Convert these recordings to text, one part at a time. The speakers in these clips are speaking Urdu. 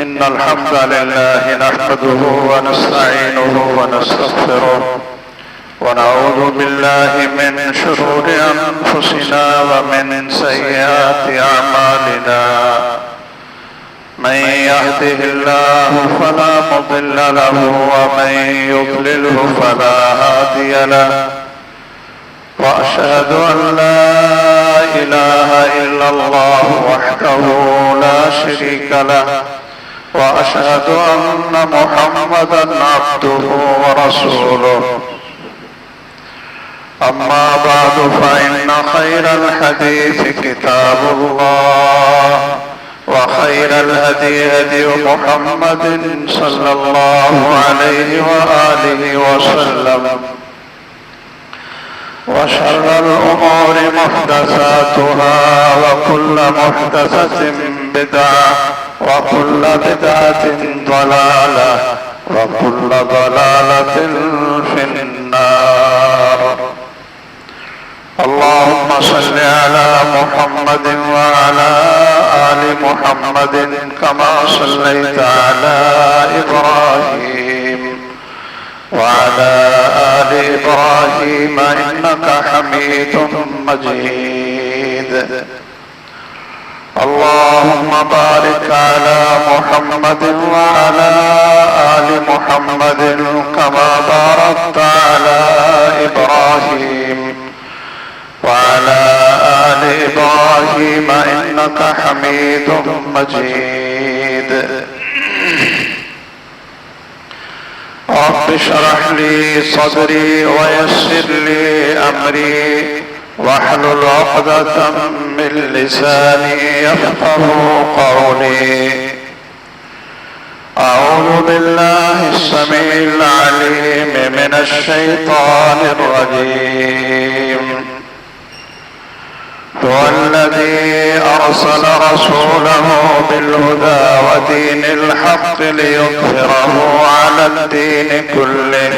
إن الحمد لله نحمده ونستعينه ونستغفره ونعوذ بالله من شرور أنفسنا ومن سيئات أعمالنا من يهده الله فلا مضل له ومن يضلله فلا هادي له وأشهد أن لا إله إلا الله وحده لا شريك له وأشهد أن محمدا عبده ورسوله أما بعد فإن خير الحديث كتاب الله وخير الهدي هدي محمد صلى الله عليه وآله وسلم وشر الأمور محدثاتها وكل محدثة بدعة وكل بدعة ضلالة وكل ضلالة في النار. اللهم صل على محمد وعلى آل محمد كما صليت على إبراهيم وعلى آل إبراهيم إنك حميد مجيد. اللهم بارك على محمد وعلى آل محمد كما باركت على إبراهيم وعلى آل إبراهيم إنك حميد مجيد. رب اشرح لي صدري ويسر لي أمري واحلل عقدة من لساني يفقهوا قولي. أعوذ بالله السميع العليم من الشيطان الرجيم. هو الذي أرسل رسوله بالهدى ودين الحق ليظهره على الدين كله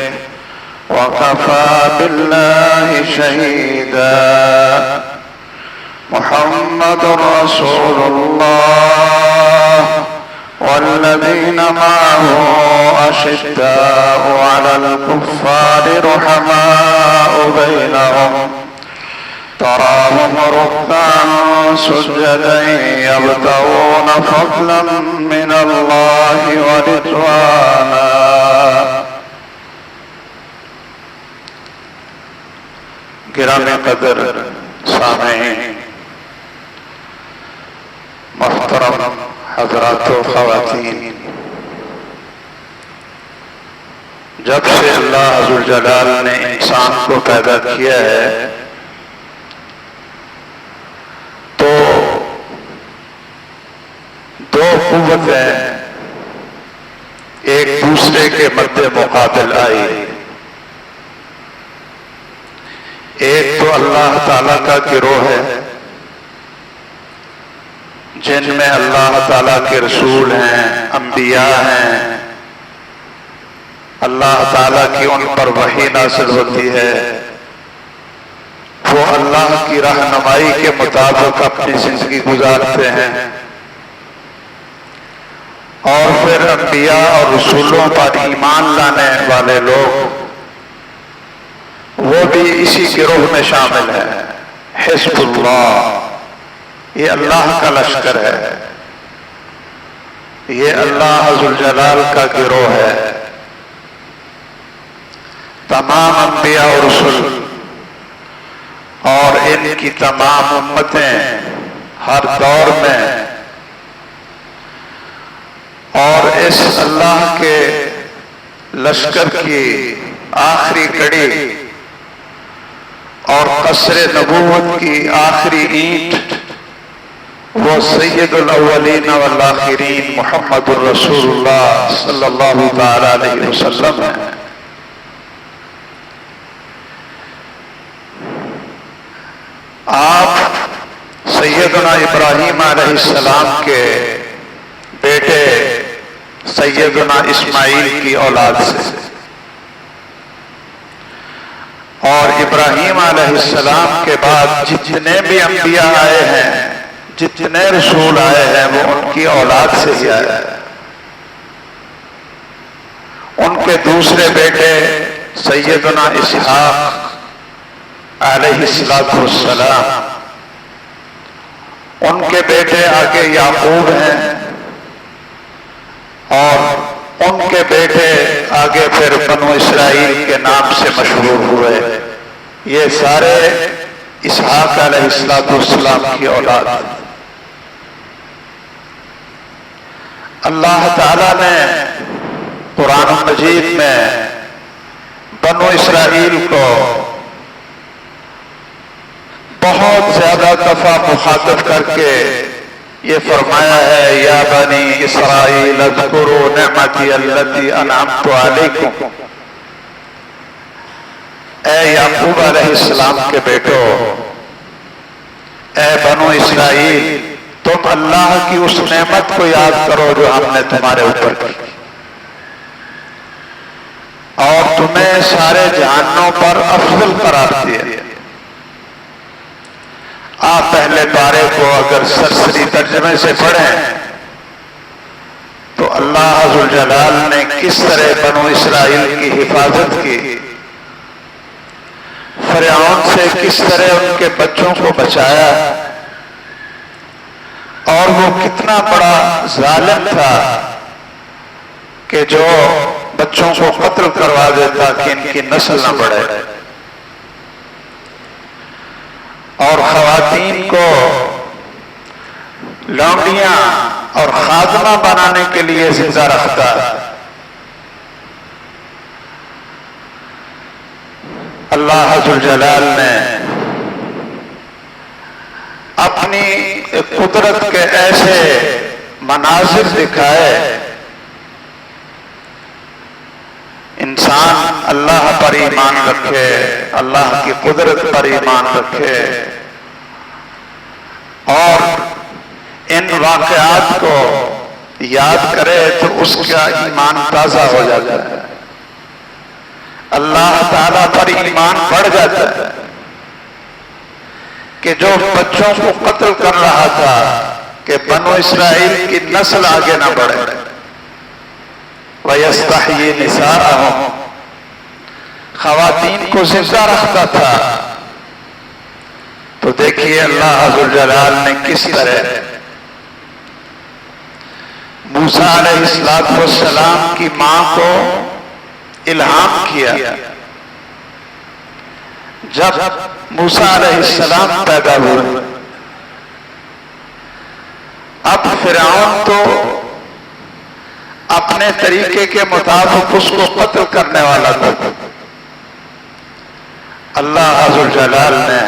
وكفى بالله شهيدا. محمد رسول الله والذين معه أشداء على الكفار رحماء بينهم تراهم ركعا سجدا يبتغون فضلا من الله ورضوانا. گرامی قدر سامعین، محترم حضرات و خواتین، جب سے اللہ عزوجلال نے انسان کو پیدا کیا ہے تو دو قوتیں ایک دوسرے کے مد مقابل آئی. ایک تو اللہ تعالیٰ کا گروہ ہے جن میں اللہ تعالیٰ کے رسول ہیں، انبیاء ہیں، اللہ تعالیٰ کی ان پر وحی نازل ہوتی ہے، وہ اللہ کی رہنمائی کے مطابق اپنی زندگی گزارتے ہیں. اور پھر انبیاء اور رسولوں پر ایمان لانے والے لوگ وہ بھی اسی گروہ میں شامل ہیں. حزب اللہ، یہ اللہ کا لشکر ہے، یہ اللہ ذوالجلال کا گروہ ہے. تمام انبیاء اور رسول اور ان کی تمام امتیں ہر دور میں اور اس اللہ کے لشکر کی آخری کڑی اور قصر نبوت کی آخری اینٹ وہ سید الاولین والآخرین محمد الرسول اللہ صلی اللہ تعالی علیہ وسلم ہے. آپ سیدنا ابراہیم علیہ السلام کے بیٹے سیدنا اسماعیل کی اولاد سے، اور ابراہیم علیہ السلام کے بعد جتنے بھی انبیاء آئے ہیں، جتنے رسول آئے ہیں وہ ان کی اولاد سے ہی آئے ہیں. کے دوسرے بیٹے سیدنا اسحاق علیہ السلام، ان کے بیٹے آگے یعقوب ہیں، اور ان کے بیٹے آگے پھر بنو اسرائیل کے نام سے مشہور ہوئے۔ یہ سارے اسحاق علیہ السلام کی اولاد۔ اللہ تعالیٰ نے قرآن مجید میں بنو اسرائیل کو بہت زیادہ دفعہ مخاطب کر کے یہ فرمایا ہے، یا بنی اسرائیل اذکروا نعمتی التی انعمت علیکم۔ اے یعقوب علیہ السلام کے بیٹو، اے بنو اسرائیل، تم اللہ کی اس نعمت کو یاد کرو جو ہم نے تمہارے اوپر کی، اور تمہیں سارے جہانوں پر افضل قرار دیا۔ آپ پہلے پارے کو اگر سرسری ترجمے سے پڑھیں تو اللہ ذوالجلال نے کس طرح بنو اسرائیل کی حفاظت کی، فرعون سے کس طرح ان کے بچوں کو بچایا، اور وہ کتنا بڑا ظالم تھا کہ جو بچوں کو قتل کروا دیتا کہ ان کی نسل نہ بڑھے، اور خواتین کو لونڈیاں اور خادمہ بنانے کے لیے زندہ رکھتا۔ اللہ ذوالجلال نے اپنی قدرت کے ایسے مناظر دکھائے، انسان اللہ پر ایمان رکھے، اللہ کی قدرت پر ایمان رکھے، اور ان واقعات کو یاد کرے تو اس کا ایمان تازہ ہو جاتا ہے، اللہ تعالیٰ پر ایمان بڑھ جاتا ہے کہ جو بچوں کو قتل کر رہا تھا کہ بنو اسرائیل کی نسل آگے نہ بڑھے، وَيَسْتَحْيِي نِسَاءَهُمْ، خواتین کو زندہ رکھتا تھا۔ تو دیکھیے اللہ ذوالجلال نے کس طرح موسیٰ علیہ السلام کی ماں کو الہام کیا۔ جب موسیٰ علیہ السلام پیدا ہوئے، اب فرعون تو اپنے طریقے کے مطابق اس کو قتل کرنے والا تھا۔ اللہ ذوالجلال نے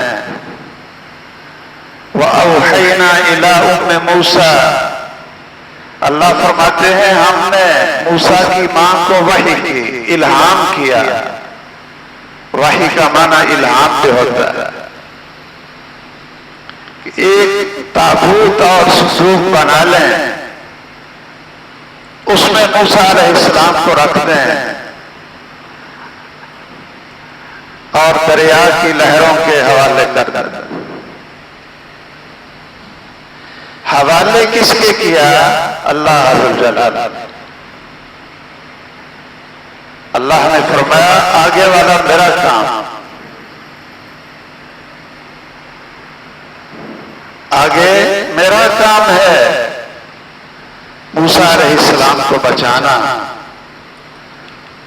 وَأَوْحَيْنَا إِلَىٰ أُمِّ مُوسَىٰ، اللہ فرماتے ہیں ہم نے موسیٰ کی ماں کو وحی کی، الہام کیا۔ وحی کا معنی الہام پہ ہوتا ہے کہ ایک تابوت اور صندوق بنا لیں، اس میں موسیٰ علیہ السلام کو رکھ دیں، اور دریا کی لہروں کے حوالے کر دیں۔ حوالے کس کے کیا؟ اللہ ذوالجلال۔ اللہ نے فرمایا آگے والا میرا کام، آگے میرا کام ہے موسیٰ علیہ السلام کو بچانا،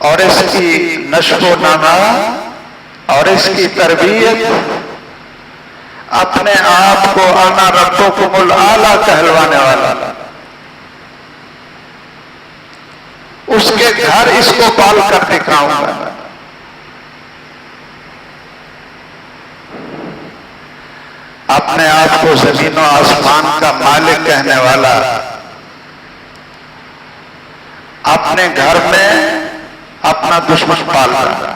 اور اس کی نشو و نما اور اس کی تربیت اپنے آپ کو انا ربکم الاعلی کہلوانے والا، اس کے گھر اس کو پال کر دکھاؤں گا۔ اپنے آپ کو زمین و آسمان کا مالک کہنے والا، اپنے گھر میں اپنا دشمن پال رہا۔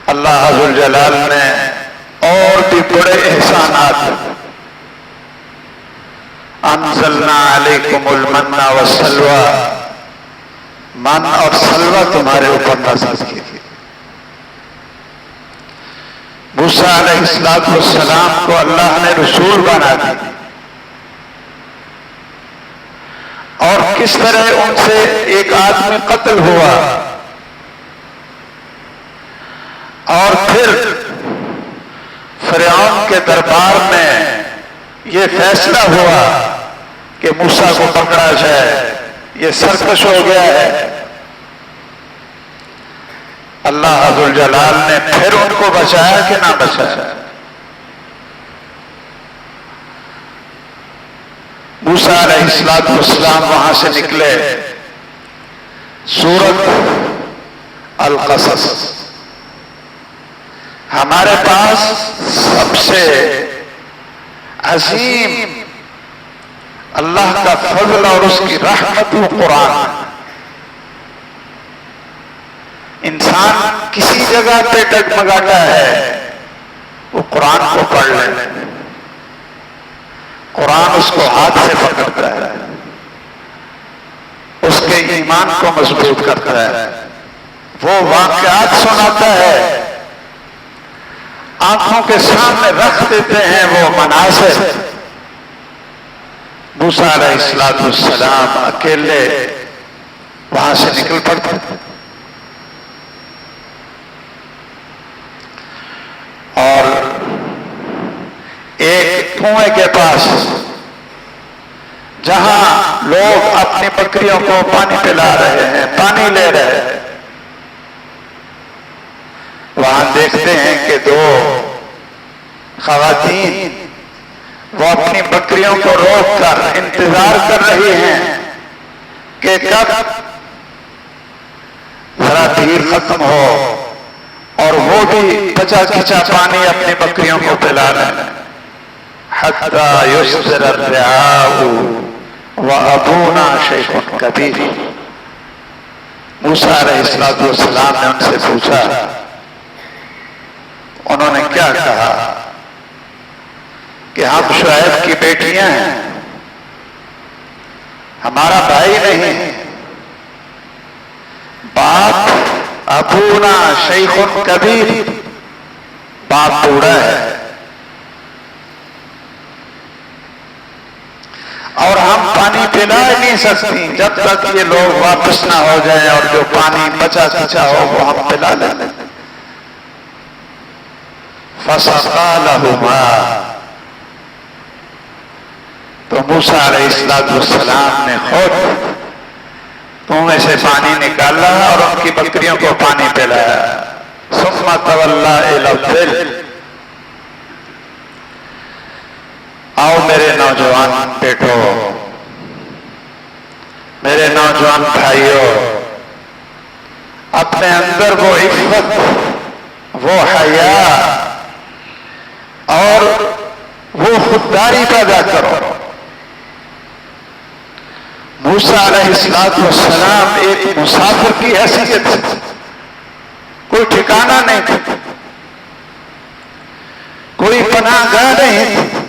اللہ ذوالجلال نے اور بھی بڑے احسانات، انزلنا علیکم المن والسلوى، من اور سلوى تمہارے اوپر نازل کی تھی۔ موسیٰ علیہ السلام کو اللہ نے رسول بنا دی، اور کس طرح ان سے ایک آدمی قتل ہوا، اور پھر فرعون کے دربار میں یہ فیصلہ ہوا کہ موسیٰ کو پکڑا جائے، یہ سرکش ہو گیا ہے۔ اللہ ذوالجلال نے پھر ان کو بچایا کہ نہ بچایا؟ موسیٰ علیہ السلام وہاں سے نکلے۔ سورۃ القصص ہمارے پاس سب سے عظیم اللہ کا فضل اور اس کی رحمت و قرآن۔ انسان کسی جگہ پہ ڈگمگاتا ہے، وہ قرآن کو پڑھ لے، قرآن اس کو ہاتھ سے پکڑتا ہے، اس کے ایمان کو مضبوط کرتا ہے، وہ واقعات سناتا ہے، آنکھوں کے سامنے رکھ دیتے ہیں وہ مناظر۔ موسیٰ علیہ السلام اکیلے وہاں سے نکل پڑتے، اور ایک کنویں کے پاس جہاں لوگ اپنی بکریوں کو پانی پلا رہے ہیں، پانی لے رہے ہیں، وہاں دیکھتے ہیں کہ دو خواتین وہ اپنی بکریوں کو روک کر انتظار کر رہی ہیں کہ کب ذرا دھیر ختم ہو، اور وہ بھی بچا کھچا پانی اپنی بکریوں کو پلا رہے ہیں۔ حَتَّى يُصْدِرَ الرِّعَاءُ وَأَبُونَا شَيْخٌ كَبِيرٌ۔ موسیٰ علیہ السلام نے ان سے پوچھا، انہوں نے کیا کہا کہ ہم شعیب کی بیٹیاں ہیں، ہمارا بھائی نہیں، باپ ابونا شیخ کبیر، باپ بوڑھا ہے، اور ہم پانی پلا ہی نہیں سکتی جب تک یہ لوگ واپس نہ ہو جائیں، اور جو پانی بچا کھچا ہو وہ ہم پلا لیں۔ فَسَقَىٰ لَهُمَا، تو موسیٰ علیہ السلام نے خود کنویں سے پانی نکالا اور ان کی بکریوں کو پانی پلایا۔ ثُمَّ تَوَلَّىٰ إِلَى الظِّلِّ۔ آؤ میرے نوجوان بیٹو، میرے نوجوان بھائیوں، اپنے اندر وہ عفت، وہ حیا اور وہ خودداری پیدا کرو۔ موسیٰ علیہ السلام ایک مسافر کی حیثیت سے، کوئی ٹھکانہ نہیں تھا، کوئی پناہ گاہ نہیں تھی۔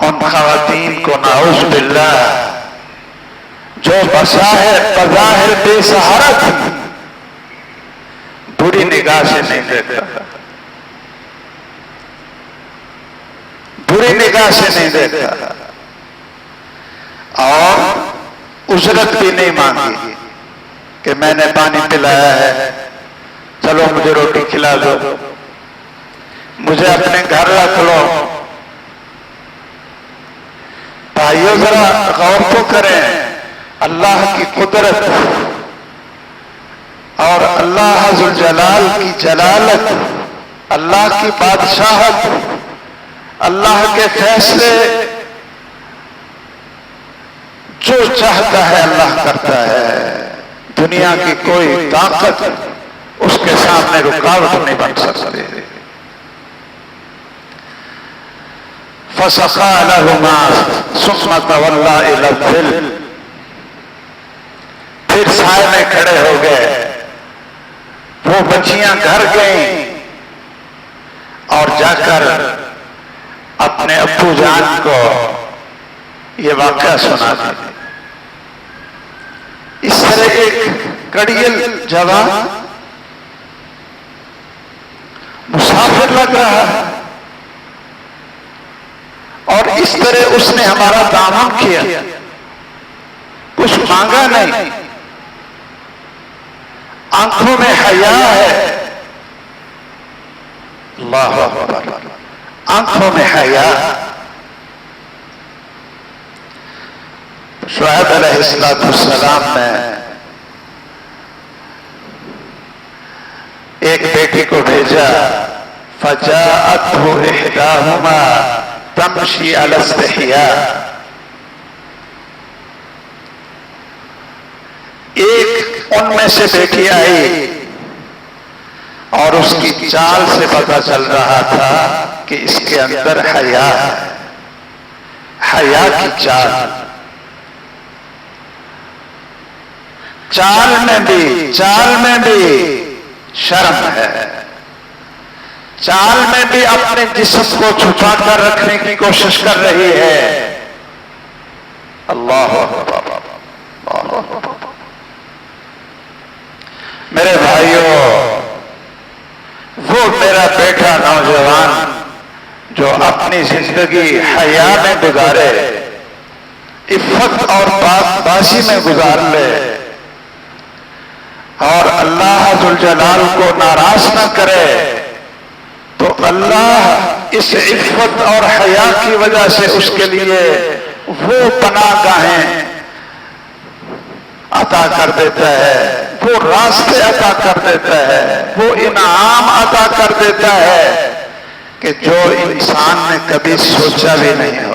ان خواتین کو نعوذ باللہ جو بظاہر بے سہارا تھی، بری نگاہ سے نہیں دیکھتا، بری نگاہ سے نہیں دیکھتا، اور اجرت بھی نہیں مانگی کہ میں نے پانی پلایا ہے، چلو مجھے روٹی کھلا دو، مجھے اپنے گھر رکھ لو۔ بھائیو ذرا غور تو کریں، اللہ کی قدرت اور اللہ ذوالجلال کی جلالت، اللہ کی بادشاہت، اللہ کے فیصلے، جو چاہتا ہے اللہ کرتا ہے، دنیا کی کوئی طاقت اس کے سامنے رکاوٹ نہیں بن سکتی۔ فَسَقَىٰ لَهُمَا ثُمَّ تَوَلَّىٰ إِلَى الظِّلِّ، پھر سائے میں کھڑے ہو گئے۔ وہ بچیاں گھر گئیں اور جا کر اپنے ابو جان کو یہ واقعہ سنا دیا۔ اس طرح ایک کڑیل جوان مسافر لگ رہا ہے، اور اس اس طرح اس نے ہمارا دامن کیا، کچھ مانگا نہیں، آنکھوں میں حیا ہے، اللہ اکبر، آنکھوں میں حیا۔ شعیب علیہ السلام نے ایک بیٹی کو بھیجا، فجاءته احداهما تمشي على استحياء، ایک ان میں سے بیٹی آئی اور اس کی چال سے پتہ چل رہا تھا کہ اس کے اندر حیا ہے، حیا کی چال، چال میں بھی شرم ہے، چال میں بھی اپنے جسم کو چھپا کر رکھنے کی کوشش کر رہی ہے۔ اللہ اکبر، اللہ اکبر۔ میرے بھائیوں، وہ میرا بیٹا نوجوان جو اپنی زندگی حیا میں گزارے، عفت اور پاک بازی میں گزار لے اور اللہ ذوالجلال کو ناراض نہ کرے، تو اللہ اس عفت اور حیا کی وجہ سے اس کے لیے وہ پناہ گاہیں عطا کر دیتا ہے، وہ راستے عطا کر دیتا ہے، وہ انعام عطا کر دیتا ہے کہ جو انسان نے کبھی سوچا بھی نہیں ہو۔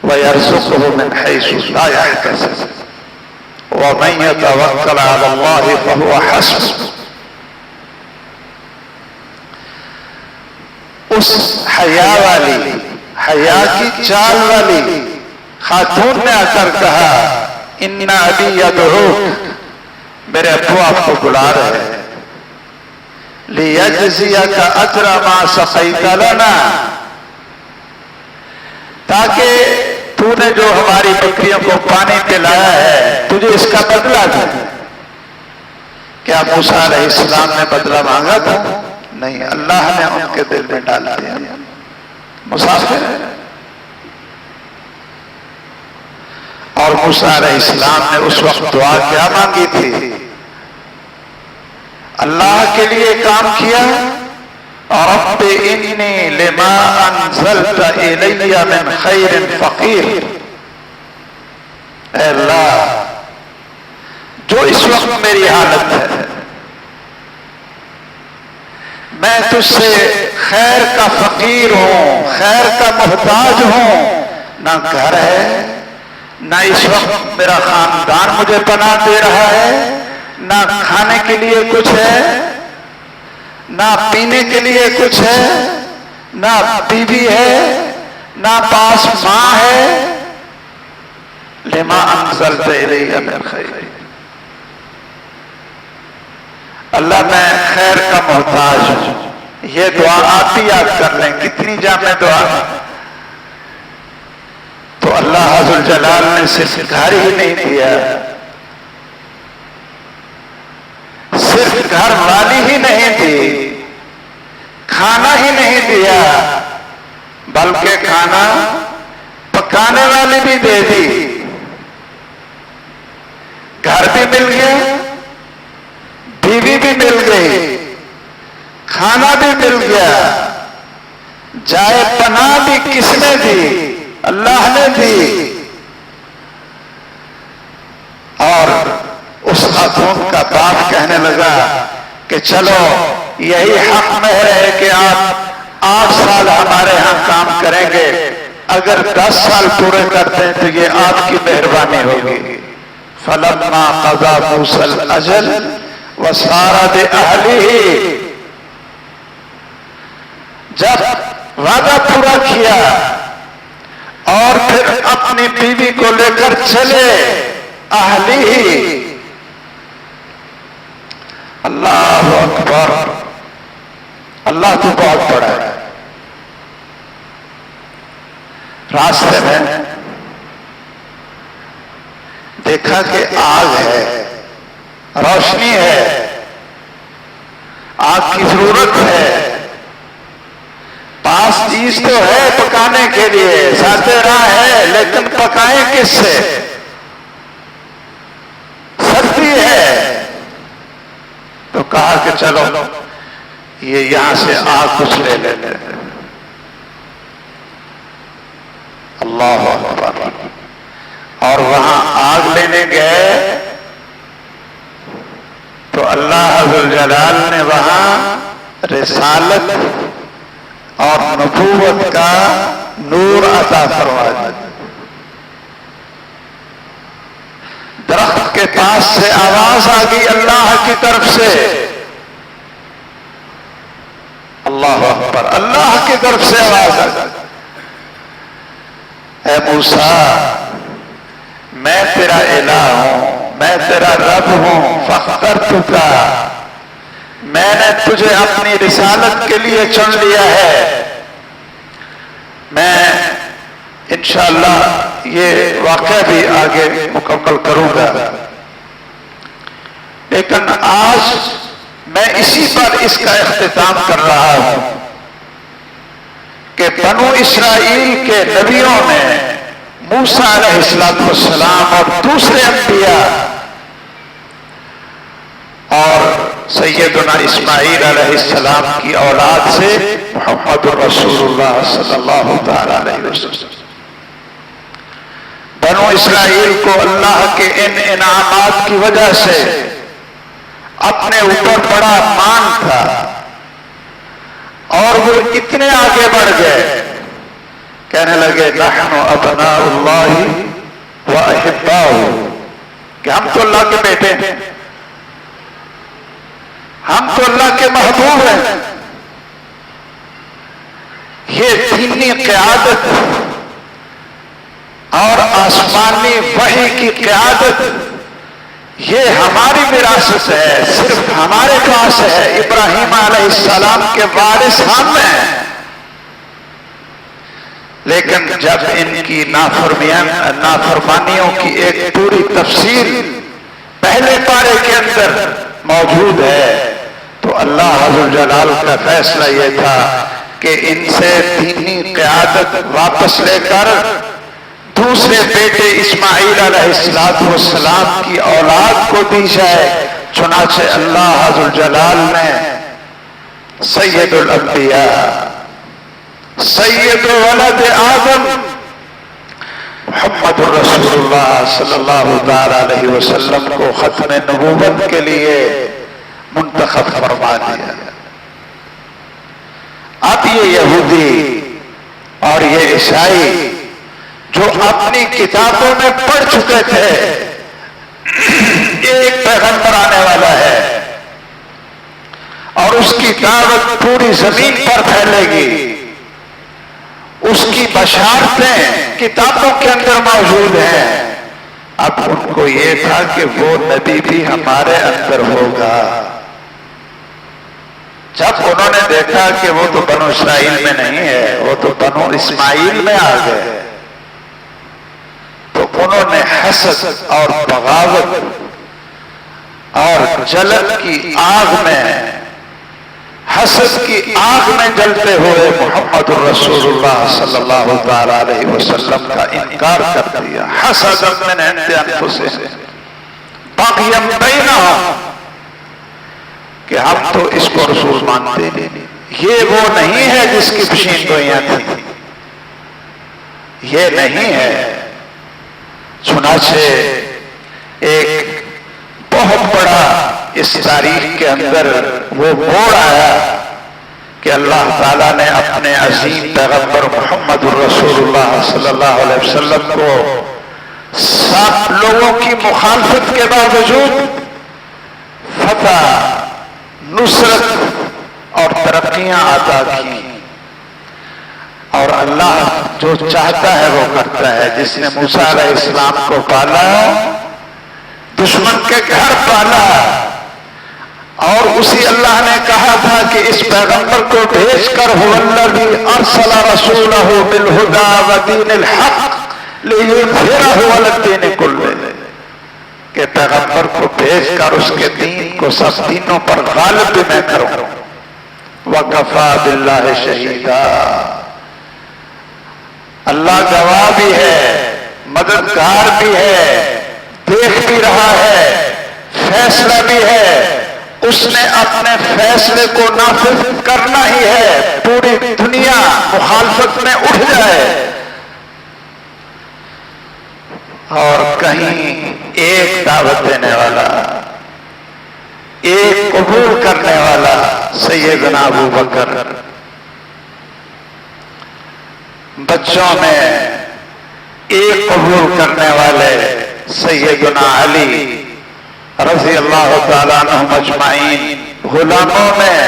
وَيَرْزُقُهُ مِنْ حَيْثُ لَا يَحْتَسِبُ وَمَن يَتَوَكَّلْ عَلَى اللَّهِ فَهُوَ حَسْبُهُ۔ اس حیا والی، حیا کی چال والی خاتون نے آ کر کہا، اِنَّ أَبِي يَدْعُوكَ، میرے ابو آپ کو بلا رہے ہیں، لِيَجْزِيَكَ أَجْرَ مَا سَقَيْتَ لَنَا، تاکہ تو نے جو ہماری بکریوں کو پانی پلایا ہے تجھے اس کا بدلہ دے۔ کیا موسیٰ علیہ السلام نے بدلہ مانگا تھا؟ نہیں، اللہ نے ان کے دل میں ڈال دیا، مسافر ہے۔ اور موسیٰ علیہ السلام نے اس وقت دعا کیا مانگی تھی؟ اللہ کے لیے کام کیا، رب انی لما انزلت الی من خیر فقیر، اے اللہ جو اس وقت میری حالت ہے، میں تجھ سے خیر کا فقیر ہوں، خیر کا محتاج ہوں، نہ گھر ہے، نہ اس وقت میرا خاندان مجھے پناہ دے رہا ہے، نہ کھانے کے لیے کچھ ہے، نہ پینے کے لیے کچھ ہے، نہ بیوی ہے، نہ پاس ماں ہے، لما انزلت الی من خیر، اللہ میں خیر کا محتاج ہوں۔ یہ دعا آپ بھی یاد کر لیں، کتنی جامع دعا۔ تو اللہ ذوالجلال نے صرف گھر ہی نہیں دیا، صرف گھر والی ہی نہیں دی، کھانا ہی نہیں دیا، بلکہ کھانا پکانے والی بھی دے دی، گھر بھی مل گیا، بیوی بھی مل گئی، کھانا بھی مل گیا، جائے پناہ بھی کس نے دی؟ اللہ نے دی۔ اور اس خاتون کا باپ کہنے لگا کہ چلو یہی حق مہر ہے کہ آپ 8 سال ہمارے ہاں کام کریں گے، اگر 10 سال پورے کرتے ہیں تو یہ آپ کی مہربانی ہوگی۔ فَلَمَّا قَضَى مُوسَى الْأَجَلَ وَسَارَ بِأَهْلِهِ، جب وعدہ پورا کیا اور پھر اپنی بیوی کو لے کر چلے اہلی، اللہ اکبر، اللہ تو بہت بڑا ہے۔ راستے میں دیکھا کہ آگ ہے، روشنی ہے، آگ کی ضرورت ہے، پاس پاس چیز تو ہے پکانے کے لیے، ذات راہ ہے، لیکن پکائیں کس سے؟ سردی ہے تو کہا کہ چلو یہ یہاں سے آگ کچھ لے لیتے ہیں۔ اللہ اکبر۔ اور وہاں آگ لینے گئے تو اللہ عز و جلال نے وہاں رسالت اور نبوت کا نور عطا فرما دیا۔ درخت کے پاس سے آواز آ گئی اللہ کی طرف سے، اللہ اکبر، اللہ کی طرف سے آواز آ گئی، اے موسیٰ میں تیرا الہ ہوں، میں تیرا رب ہوں، فاخترتک، میں نے تجھے اپنی رسالت کے لیے چن لیا ہے۔ میں انشاءاللہ یہ واقعہ بھی آگے مکمل کروں گا، لیکن آج میں اسی پر اس کا اختتام کر رہا ہوں کہ بنو اسرائیل کے نبیوں نے موسیٰ علیہ السلام اور دوسرے انبیاء اور سیدنا اسماعیل علیہ السلام کی اولاد سے محمد رسول اللہ صلی اللہ تعالی علیہ وسلم، بنو اسرائیل کو اللہ کے ان انعامات کی وجہ سے اپنے اوپر بڑا مان تھا، اور وہ اتنے آگے بڑھ گئے، کہنے لگے نحن ابناء اللہ و احباؤہ، کہ ہم تو اللہ کے بیٹے ہیں، ہم تو اللہ کے محبوب ہیں۔ یہ دینی قیادت اور آسمانی وحی کی قیادت یہ ہماری وراثت ہے، صرف ہمارے پاس ہے، ابراہیم علیہ السلام کے وارث ہم ہیں۔ لیکن جب ان کی نافرمانیوں کی ایک پوری تفصیل پہلے پارے کے اندر موجود ہے تو اللہ عز و جلال کا فیصلہ یہ تھا کہ ان سے دینی قیادت واپس لے کر دوسرے بیٹے اسماعیل علیہ السلام کی اولاد کو دی جائے۔ چنانچہ اللہ عز و جلال نے سید الانبیاء، سید ولد آدم محمد رسول اللہ صلی اللہ تعالی علیہ وسلم کو ختم نبوت کے لیے منتخب فرما دیا۔ اب یہ یہودی اور یہ عیسائی جو اپنی کتابوں میں پڑھ چکے تھے ایک پیغمبر آنے والا ہے اور اس کی دعوت پوری زمین پر پھیلے گی، اس کی بشارتیں کتابوں کے اندر موجود ہیں، اب ان کو یہ تھا کہ وہ نبی بھی ہمارے اندر ہوگا۔ جب انہوں نے دیکھا کہ وہ تو بنو اسرائیل میں نہیں ہے، وہ تو بنو اسماعیل میں آ گئے، تو انہوں نے حسد اور بغاوت اور جلن کی آگ میں، حسد کی آگ میں جلتے ہوئے محمد رسول اللہ صلی اللہ تعالی علیہ وسلم کا انکار کر دیا۔ حسد من عند انفسہم بغیا بینہم، کہ ہم تو اس کو رسول مانتے نہیں، یہ وہ نہیں ہے جس کی پشین گوئیاں تھیں، یہ نہیں ہے۔ چنانچہ ایک بہت بڑا اس تاریخ کے اندر وہ موڑ آیا کہ اللہ تعالیٰ نے اپنے عظیم پیغمبر محمد رسول اللہ صلی اللہ علیہ وسلم کو سب لوگوں کی مخالفت کے باوجود فتح، نصرت اور ترقیاں عطا کی، اور اللہ جو چاہتا ہے وہ کرتا ہے۔ جس نے موسیٰ علیہ السلام کو پالا، دشمن کے گھر پالا، اور اسی اللہ نے کہا تھا کہ اس پیغمبر کو بھیج کر هو الذی ارسل رسولہ بالہدی ودین الحق لیظہرہ علی الدین کلہ، کہ پیغمبر کو بھیج کر اس کے دین کو سب دینوں پر غالب بھی میں کروں۔ وَكَفَى بِاللَّهِ شَهِيدًا، اللہ گواہ بھی ہے، مددگار بھی ہے، دیکھ بھی رہا ہے، فیصلہ بھی ہے، اس نے اپنے فیصلے کو نافذ کرنا ہی ہے، پوری دنیا مخالفت میں اٹھ جائے اور کہیں ایک دعوت دینے والا، ایک قبول کرنے والا سیدنا ابو بکر، بچوں میں ایک قبول کرنے والے سیدنا علی رضی اللہ تعالیٰ عنہم اجمعین، غلاموں میں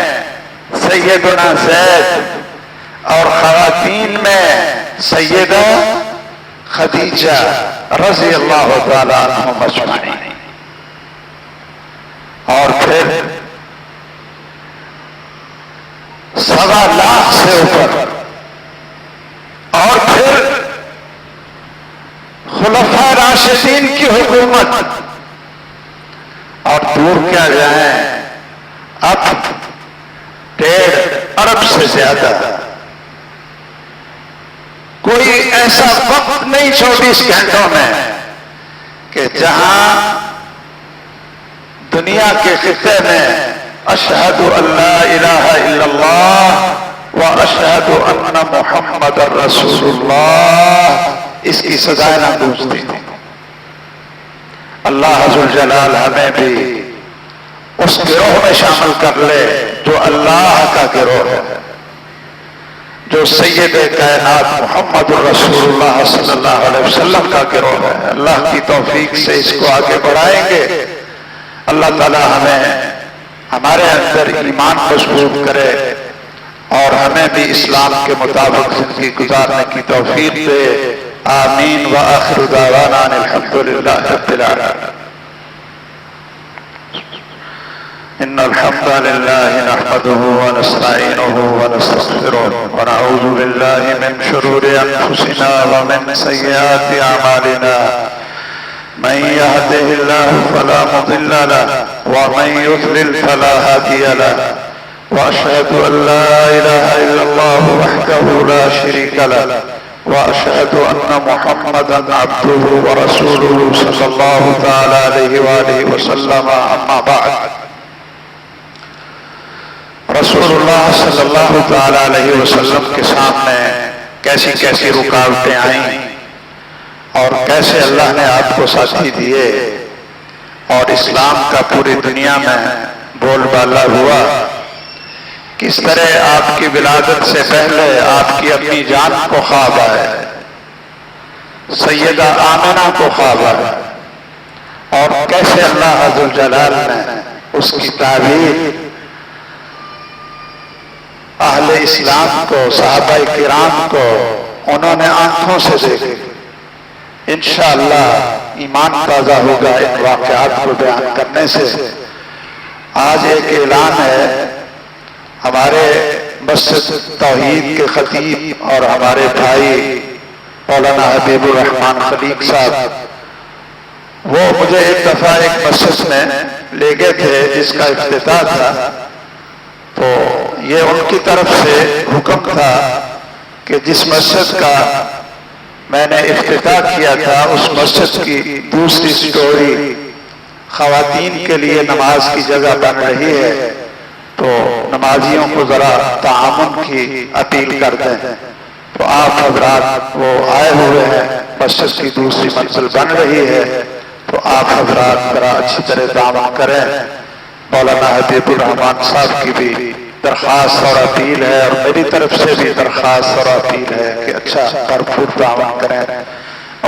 سیدنا زید اور خواتین میں سیدہ خدیجہ رضی اللہ تعالیٰ عنہم اجمعین، اور پھر 1.25 لاکھ سے اوپر، اور پھر خلفاء راشدین کی حکومت، اور دور کیا جائیں اب 1.5 ارب سے زیادہ، کوئی ایسا وقت نہیں 24 گھنٹوں میں کہ جہاں دنیا کے خطے میں اشہد ان لا الہ الا اللہ و اشہد ان محمد رسول اللہ اس کی صدائیں نہ گونجتی تھیں۔ اللہ ذوالجلال ہمیں بھی اس گروہ میں شامل کر لے جو اللہ کا گروہ ہے، جو سید کائنات محمد رسول اللہ صلی اللہ علیہ وسلم کا گروہ ہے۔ اللہ کی توفیق سے اس کو آگے بڑھائیں گے۔ اللہ تعالی ہمیں ہمارے اندر ایمان مضبوط کرے اور ہمیں بھی اسلام کے مطابق زندگی گزارنے کی توفیق دے۔ آمین وآخر دعوانا الحمدللہ رب العالمین۔ ان الحمد لله نحمده ونستعينه ونستغفره ونعوذ بالله من شرور انفسنا ومن سيئات اعمالنا، من يهده الله فلا مضل له ومن يضلل فلا هادي له، واشهد ان لا اله الا الله وحده لا شريك له، واشهد ان محمدا عبده ورسوله صلى الله تعالى عليه واله وسلم۔ اما بعد، رسول اللہ صلی اللہ تعالی علیہ وسلم کے سامنے کیسی کیسی رکاوٹیں آئیں اور کیسے اللہ نے آپ کو ساتھی دیے اور اسلام کا پوری دنیا میں بول بالا ہوا، کس طرح آپ کی ولادت سے پہلے آپ کی اپنی جان کو خواب آئے، سیدہ آمنہ کو خواب آئے، اور کیسے اللہ ذوالجلال نے اس کی تعبیر اہل اسلام کو، صحابہ کرام کو انہوں نے آنکھوں سے دیکھے۔ انشاءاللہ ایمان تازہ ہوگا ان واقعات کو بیان کرنے سے۔ آج ایک اعلان ہے، ہمارے مسجد توحید کے خطیب اور ہمارے بھائی مولانا حبیب الرحمان خلیق صاحب، وہ مجھے ایک دفعہ ایک مسجد میں لے گئے تھے جس کا افتتاح تھا، تو یہ ان کی طرف سے حکم تھا کہ جس مسجد کا میں نے افتتاح کیا تھا اس مسجد کی دوسری سٹوری خواتین کے لیے نماز کی جگہ بن رہی ہے، تو نمازیوں کو ذرا تعاون کی اپیل کر دیں۔ تو آپ حضرات وہ آئے ہوئے ہیں، مسجد کی دوسری منزل بن رہی ہے، تو آپ حضرات ذرا اچھی طرح تعاون کریں۔ مولانا حبیب الرحمان صاحب کی بھی درخواست اور اپیل ہے، اور میری طرف سے بھی درخواست اور اپیل ہے کہ اچھا بھرپور تعاون کریں۔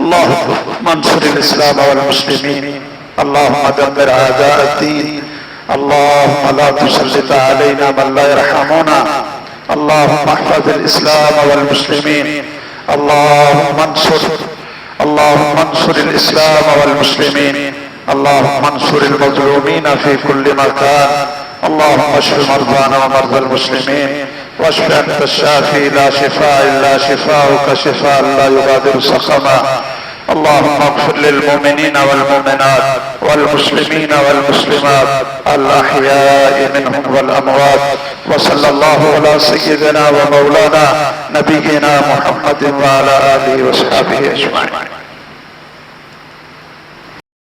اللہم انصر الاسلام والمسلمین، اللہم دمر اعداء الدین، اللہم لا تسلط علینا من لا يرحمنا، اللہم احفظ الاسلام والمسلمین، اللہم انصر الاسلام والمسلمین، اللہم انصر المظلومین فی کل مکان، اللہم اشف مرضانا ومرضى المسلمین، واشف انت الشافی لا شفاء الا شفاؤک شفاء لا یغادر سقما، اللهم اغفر للمؤمنين والمؤمنات والمسلمين والمسلمات الأحياء منهم والأموات وصلى الله على سيدنا ومولانا نبينا محمد وعلى آله وصحبه أجمعين.